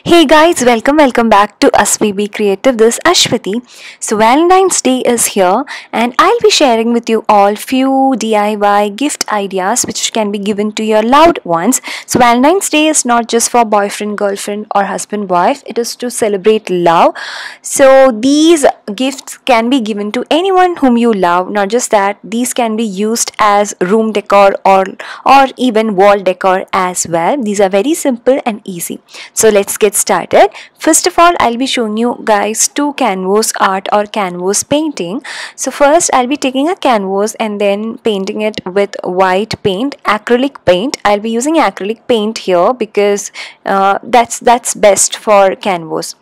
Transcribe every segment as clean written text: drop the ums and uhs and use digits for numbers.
Hey guys, welcome back to Asvi Be Creative. This is Ashwati. So Valentine's Day is here and I'll be sharing with you all few DIY gift ideas which can be given to your loved ones. So Valentine's Day is not just for boyfriend, girlfriend or husband, wife. It is to celebrate love. So these gifts can be given to anyone whom you love. Not just that, these can be used as room decor or even wall decor as well. These are very simple and easy. So let's get started. First of all, I'll be showing you guys two canvas art or canvas painting. So first I'll be taking a canvas and then painting it with white paint, acrylic paint. I'll be using acrylic paint here because that's best for canvas.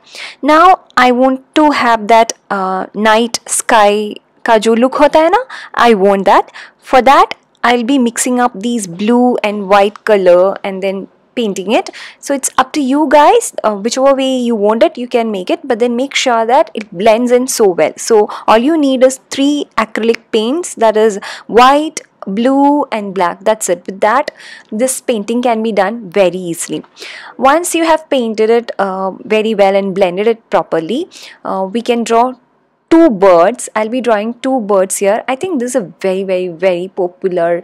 Now I want to have that night sky का जो look होता है ना, I want that. For that I'll be mixing up these blue and white color and then painting it. So it's up to you guys, whichever way you want it you can make it, but then make sure that it blends in so well. So all you need is 3 acrylic paints, that is white, blue and black. That's it. With that this painting can be done very easily. Once you have painted it very well and blended it properly, we can draw two birds. I'll be drawing two birds here. I think this is a very popular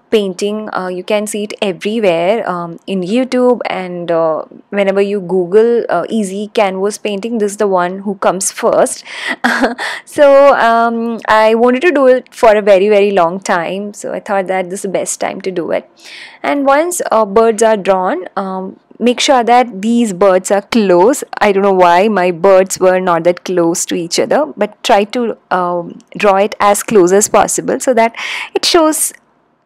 painting. You can see it everywhere in YouTube, and whenever you Google easy canvas painting, this is the one who comes first. So I wanted to do it for a very long time, so I thought that this is the best time to do it. And once birds are drawn, make sure that these birds are close. I don't know why my birds were not that close to each other, but try to draw it as close as possible so that it shows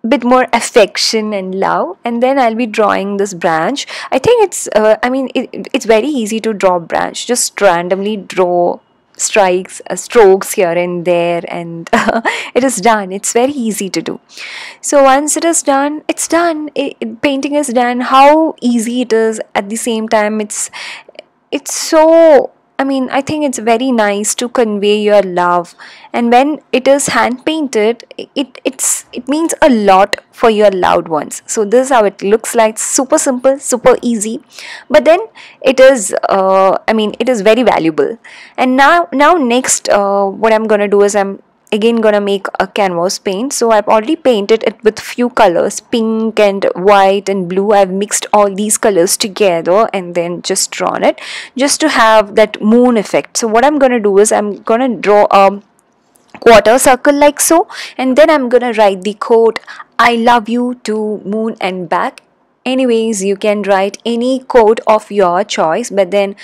a bit more affection and love. And then I'll be drawing this branch. I think it's very easy to draw branch. Just randomly draw strokes here and there, and it is done. It's very easy to do. So once it is done, it's done. Painting is done. How easy it is. At the same time, it's so, I think it's very nice to convey your love, and when it is hand painted, it means a lot for your loved ones. So this is how it looks like. Super simple, super easy, but then it is it is very valuable. And now next, what I'm gonna do is I'm again gonna make a canvas paint. So I've already painted it with few colors, pink and white and blue. I've mixed all these colors together and then just drawn it just to have that moon effect. So what I'm gonna do is I'm gonna draw a quarter circle like so, and then I'm gonna write the quote, "I love you to moon and back." Anyways, you can write any quote of your choice, but then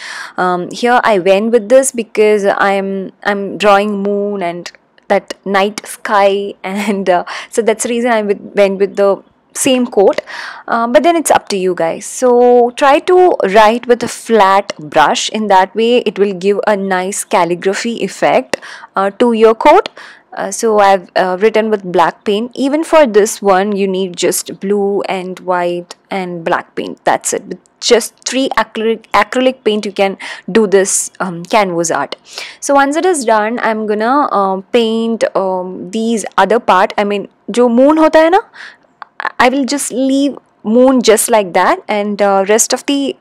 here I went with this because I'm drawing moon and that night sky, and so that's the reason I went with the same quote, but then it's up to you guys. So try to write with a flat brush. In that way it will give a nice calligraphy effect to your quote. So I've written with black paint. Even for this one you need just blue and white and black paint. That's it. With just 3 acrylic paint you can do this canvas art. So once it is done, I'm gonna paint these other part. जो moon होता है ना, I will just leave moon just like that, and rest of the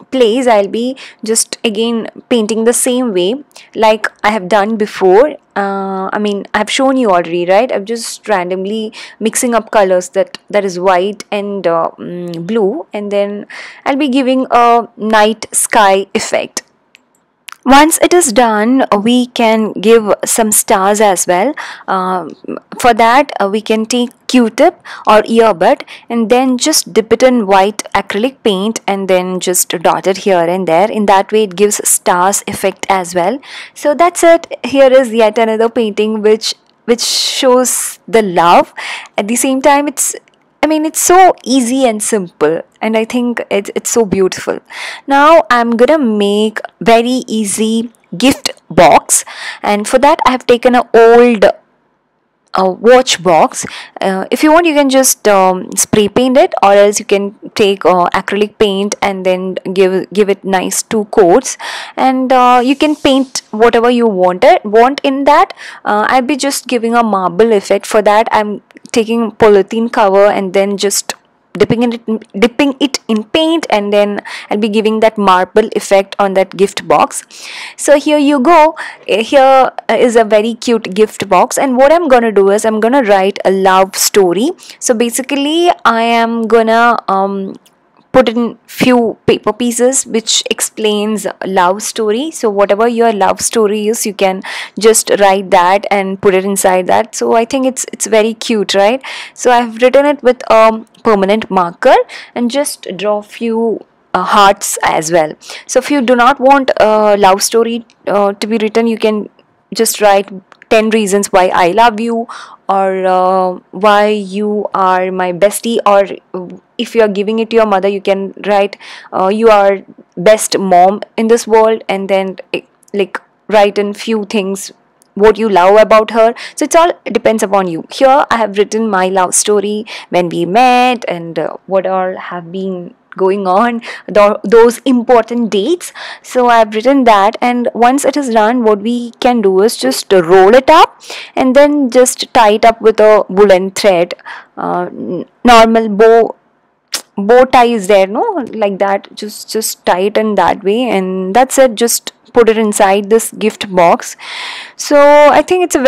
place I'll be just again painting the same way like I have done before. I've shown you already, right? I'm just randomly mixing up colors, that is white and blue, and then I'll be giving a night sky effect. Once it is done, we can give some stars as well. For that, we can take Q-tip or earbud and then just dip it in white acrylic paint and then just dot it here and there. In that way, it gives stars effect as well. So that's it. Here is yet another painting which shows the love. At the same time, it's so easy and simple, and I think it's so beautiful. Now I'm gonna make very easy gift box, and for that I have taken an old watch box. If you want, you can just spray paint it, or else you can take acrylic paint and then give it nice 2 coats, and you can paint whatever you want in that. I'll be just giving a marble effect. For that I'm taking polythene cover and then just dipping it in paint, and then I'll be giving that marble effect on that gift box. So here you go. Here is a very cute gift box, and what I'm gonna do is I'm gonna write a love story. So basically I am gonna put in few paper pieces which explains love story. So whatever your love story is, you can just write that and put it inside that. So I think it's very cute, right? So I've written it with a permanent marker and just draw few hearts as well. So if you do not want a love story to be written, you can just write 10 reasons why I love you, or why you are my bestie, or if you are giving it to your mother, you can write you are best mom in this world, and then like write in few things what you love about her. So it's all depends upon you. Here I have written my love story, when we met, and what all have been going on, those important dates. So I've written that, and once it is done, what we can do is just roll it up and then just tie it up with a woolen thread. Normal bow tie is there, no, like that, just tie it in that way, and that's it. Just put it inside this gift box. So I think it's a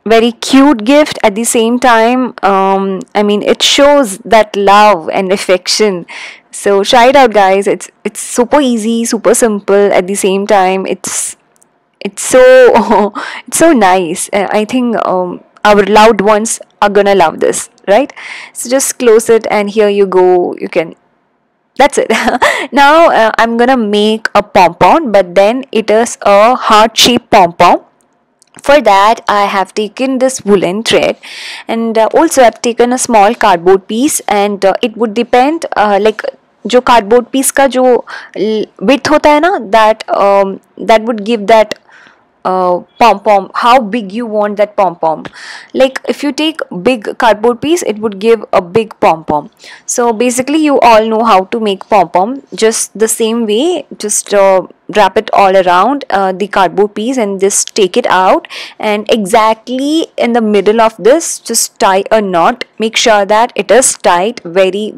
very cute gift. At the same time, I mean, it shows that love and affection. So try it out, guys. It's super easy, super simple. At the same time, it's so it's so nice. I think our loved ones are gonna love this, right? So just close it, and here you go. You can, that's it. Now I'm gonna make a pom pom, but then it is a heart shaped pom pom. For that I have taken this woolen thread, and also I've taken a small cardboard piece, and it would depend like जो cardboard piece का जो width होता है ना, that would give that pom pom, how big you want that pom pom. Like if you take big cardboard piece, it would give a big pom pom. So basically you all know how to make pom pom, just the same way. Just wrap it all around the cardboard piece and just take it out, and exactly in the middle of this just tie a knot. Make sure that it is tight, very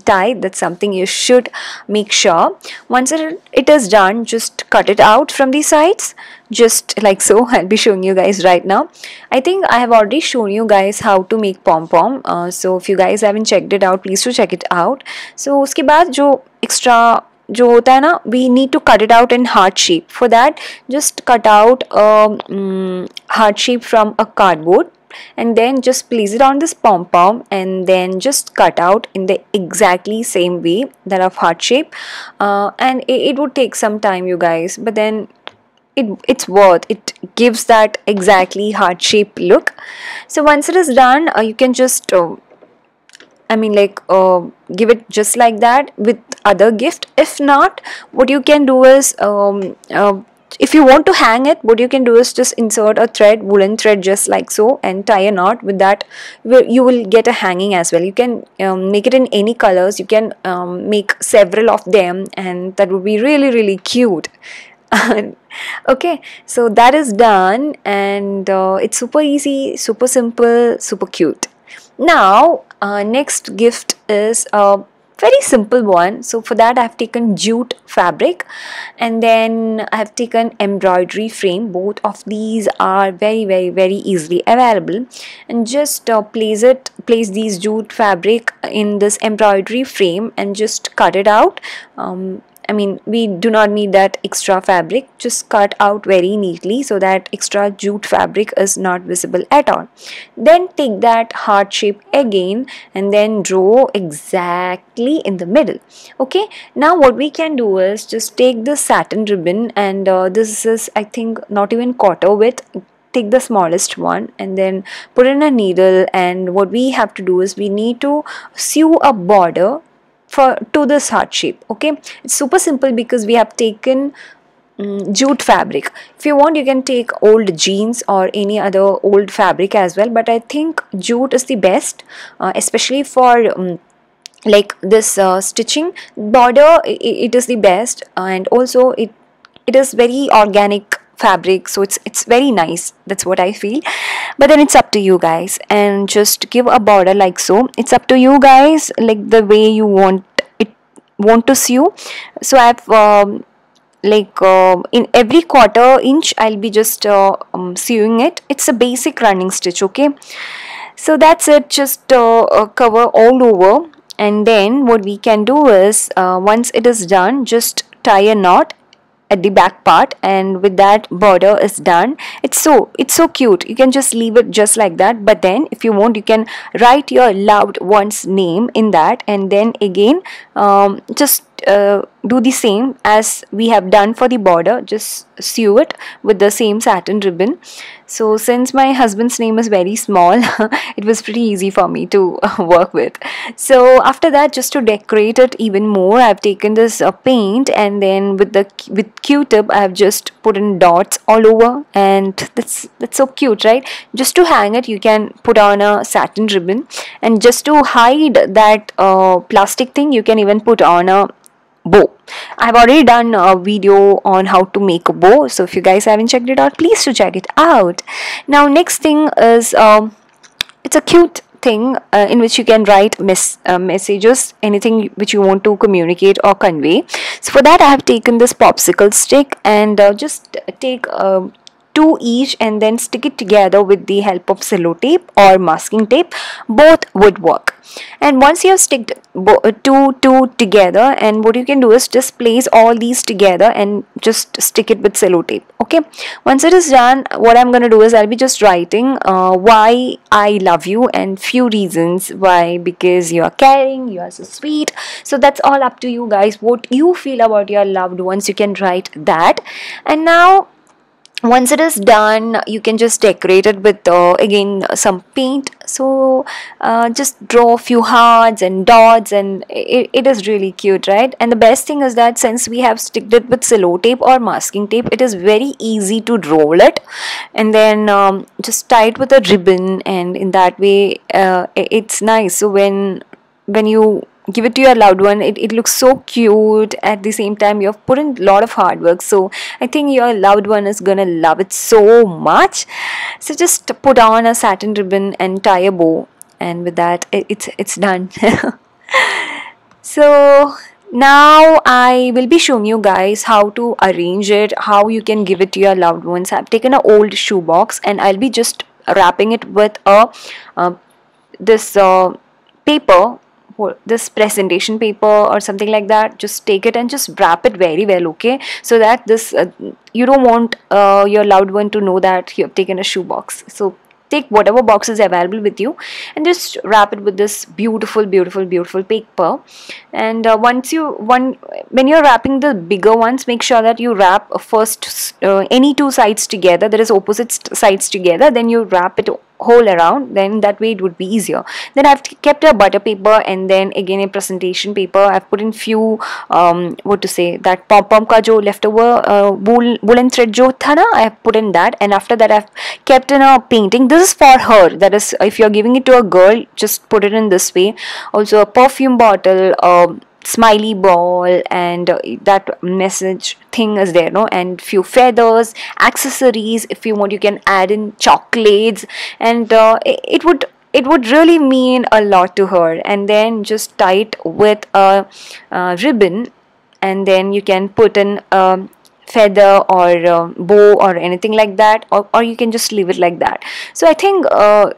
tight. That's something you should make sure. Once it is done, just cut it out from the sides, just like so. I'll be showing you guys right now. I think I have already shown you guys how to make pom pom, so if you guys haven't checked it out, please do check it out. So उसके बाद जो extra जो होता है ना, we need to cut it out in heart shape. For that, just cut out a heart shape from a cardboard, and then just place it on this pom pom, and then just cut out in the exactly same way that of heart shape. And it would take some time, you guys, but then it's worth it. Gives that exactly heart shape look. So once it is done, you can just I mean, like give it just like that with other gift. If not, what you can do is if you want to hang it, what you can do is just insert a thread, woolen thread, just like so, and tie a knot. With that, you will get a hanging as well. You can make it in any colors. You can make several of them, and that would be really cute. Okay, so that is done, and it's super easy, super simple, super cute. Now next gift is a very simple one. So for that I have taken jute fabric, and then I have taken embroidery frame. Both of these are very easily available, and just place these jute fabric in this embroidery frame and just cut it out. I mean, we do not need that extra fabric. Just cut out very neatly so that extra jute fabric is not visible at all. Then take that heart shape again and then draw exactly in the middle. Okay, now what we can do is just take the satin ribbon, and this is, I think, not even quarter width. Take the smallest one and then put in a needle, and what we have to do is we need to sew a border to this heart shape. Okay, it's super simple because we have taken jute fabric. If you want, you can take old jeans or any other old fabric as well, but I think jute is the best, especially for like this stitching border. It is the best, and also it is very organic fabric, so it's very nice. That's what I feel. But then it's up to you guys, and just give a border like so. It's up to you guys, like the way you want to sew. So I've in every quarter inch I'll be just sewing it. It's a basic running stitch, okay? So that's it, just cover all over. And then what we can do is, once it is done, just tie a knot at the back part, and with that border is done. It's so cute. You can just leave it just like that, but then if you want, you can write your loved one's name in that, and then again just do the same as we have done for the border. Just sew it with the same satin ribbon. So since my husband's name is very small, it was pretty easy for me to work with. So after that, just to decorate it even more, I've taken this paint, and then with Q-tip I've just put in dots all over, and that's so cute, right? Just to hang it, you can put on a satin ribbon, and just to hide that plastic thing, you can even put on a bow. I've already done a video on how to make a bow, so if you guys haven't checked it out, please do check it out. Now next thing is, it's a cute thing in which you can write messages, anything which you want to communicate or convey. So for that I have taken this popsicle stick, and just take two each, and then stick it together with the help of sellotape or masking tape. Both would work. And once you have sticked two together, and what you can do is just place all these together and just stick it with sellotape, okay? Once it is done, what I'm gonna do is I'll be just writing why I love you, and few reasons why. Because you are caring, you are so sweet. So that's all up to you guys. What you feel about your loved ones, you can write that. And now once it is done, you can just decorate it with again some paint. So just draw a few hearts and dots, and it is really cute, right? And the best thing is that since we have sticked it with sellotape or masking tape, it is very easy to roll it, and then just tie it with a ribbon, and in that way it's nice. So when you give it to your loved one, it looks so cute. At the same time, you have put in a lot of hard work, so I think your loved one is gonna love it so much. So just put on a satin ribbon and tie a bow, and with that it's done. So now I will be showing you guys how to arrange it, how you can give it to your loved ones. I've taken an old shoebox, and I'll be just wrapping it with a this paper, this presentation paper or something like that. Just take it and just wrap it very well, okay? So that this you don't want your loved one to know that you have taken a shoebox. So take whatever box is available with you, and just wrap it with this beautiful paper. And when you're wrapping the bigger ones, make sure that you wrap first any two sides together, that is opposite sides together, then you wrap it whole around. Then that way it would be easier. Then I've kept a butter paper, and then again a presentation paper. I've put in few what to say, that pom-pom ka jo leftover woolen thread jo tha na, I have put in that. And after that I've kept in a painting. This is for her, that is, if you're giving it to a girl, just put it in this way. Also a perfume bottle, smiley ball, and that message thing is there, no? And few feathers, accessories. If you want, you can add in chocolates, and it would really mean a lot to her. And then just tie it with a ribbon, and then you can put in feather or bow or anything like that, or you can just leave it like that. So I think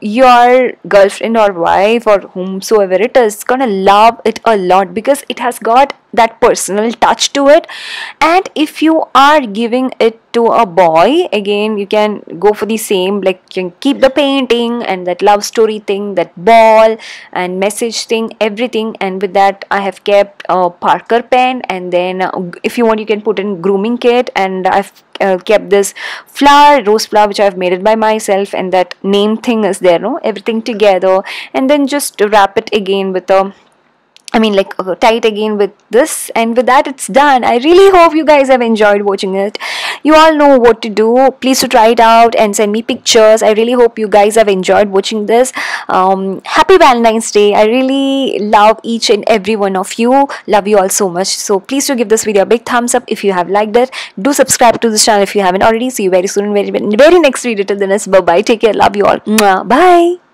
your girlfriend or wife or whomsoever it is gonna love it a lot, because it has got that personal touch to it. And if you are giving it to a boy, again you can go for the same, like you can keep the painting and that love story thing, that ball and message thing, everything. And with that I have kept a Parker pen, and then if you want, you can put in grooming kit. And I've kept this flower, rose flower, which I've made it by myself, and that name thing is there, no? Everything together. And then just wrap it again with a like tie it again with this, and with that it's done. I really hope you guys have enjoyed watching it. You all know what to do. Please to try it out and send me pictures. I really hope you guys have enjoyed watching this. Happy Valentine's Day. I really love each and every one of you. Love you all so much. So please to give this video a big thumbs up if you have liked it. Do subscribe to this channel if you haven't already. See you very soon in very next video. Till then, bye bye. Take care. Love you all. Mwah. Bye.